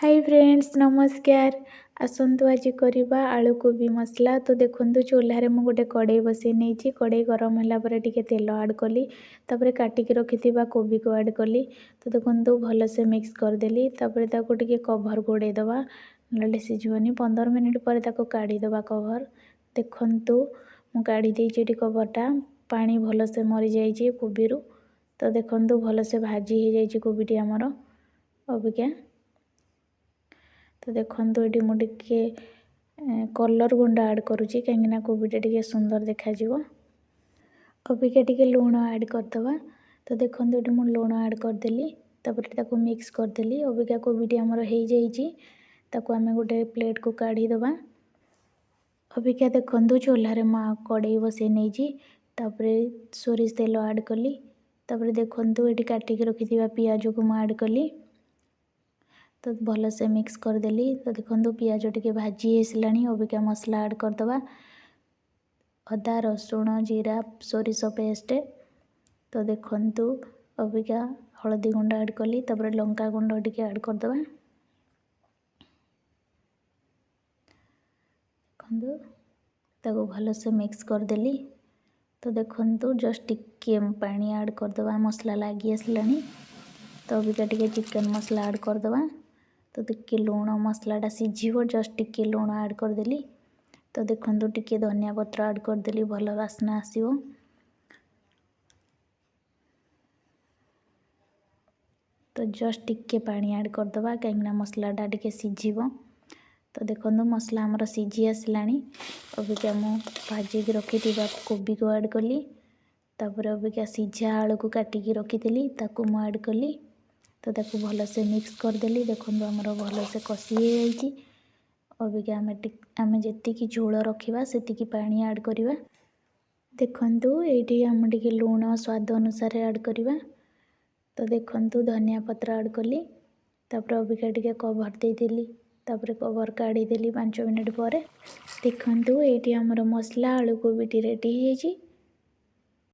Hi friends नमस्कार। आसतु आज करवा आलू कोबी मसला। तो देखो चूल्हे में गोटे कड़े बसई नहीं कड़े गरम है टे तेल आड कली काटिक रखि कोबी को आड कली। तो देखो भलसे मिक्स करदेली टे कभर घोड़े दवा ना सीझनी 15 मिनिट पर काढ़ीदे कभर। देखु मु काढ़ी देती कभरटा पानी भलसे मरी जाइए कोबी रु। तो देखो भलसे भाजी हो जाइए कोबीटी आमर अबिका। तो देखो ये मुझे कलर गुंड आड करुँची कहीं कोबीटा टे सुंदर देखा अबिका टे लुण आड करदे। तो देखो ये मुझे लुण आड करदेली मिक्स करदेली। अबिका कोबीटी आमर हो जाइए आम गोटे प्लेट को काढ़ीदे। अबिका देखो चूल्हे में कड़े बसई नहीं सोरिष तेल आड कली देखो ये काटिक रखि पियाज को मुझे आड कली। तो भलसे मिक्स करदेली। तो देखो पियाज टे भाजी आसला। अबिका मसला आड करदे अदा रसुण जीरा सोरिष पेस्ट। तो देखो अबिका हलदी गुंड आड कली लंका गुंड टे आड करदे। देखो भलसे मिक्स करदेली। तो देखो जस्ट टिके पानी आड करदे मसला लगी आसला। तो अबिका टे चिकन मसला आड करदे। तो टिके लुण मसलाटा सीझीब जस्ट टिके लुण आड करदेली। तो देखो टिके धनिया पत्र आड करदेली भल वासना आसीबो। तो जस्ट टिके पानी आड करदे कहीं मसलाटा टिके सीझीब। तो देखो मसला आमर सीझी आसला। अबिका मु भाजिक रखि कोबी को आड कली अबिका सीझा आलू को काटिक रखी ताकू आड कली। तो ताकू भलसे मिक्स करदेली। देखो आमर भलसे कषि हो जाइए। अबिका आम जी झोल रखा से पानी आड करवा। देखो ये आम टे लुण स्वाद अनुसार आड करवा। तो देखो धनिया पत्र आड कली अबिका टे कभर देदेली कभर काढ़ीदेली 5 मिनिट पर। देखो ये आमर मसला आलू कोबीटी रेडी हो।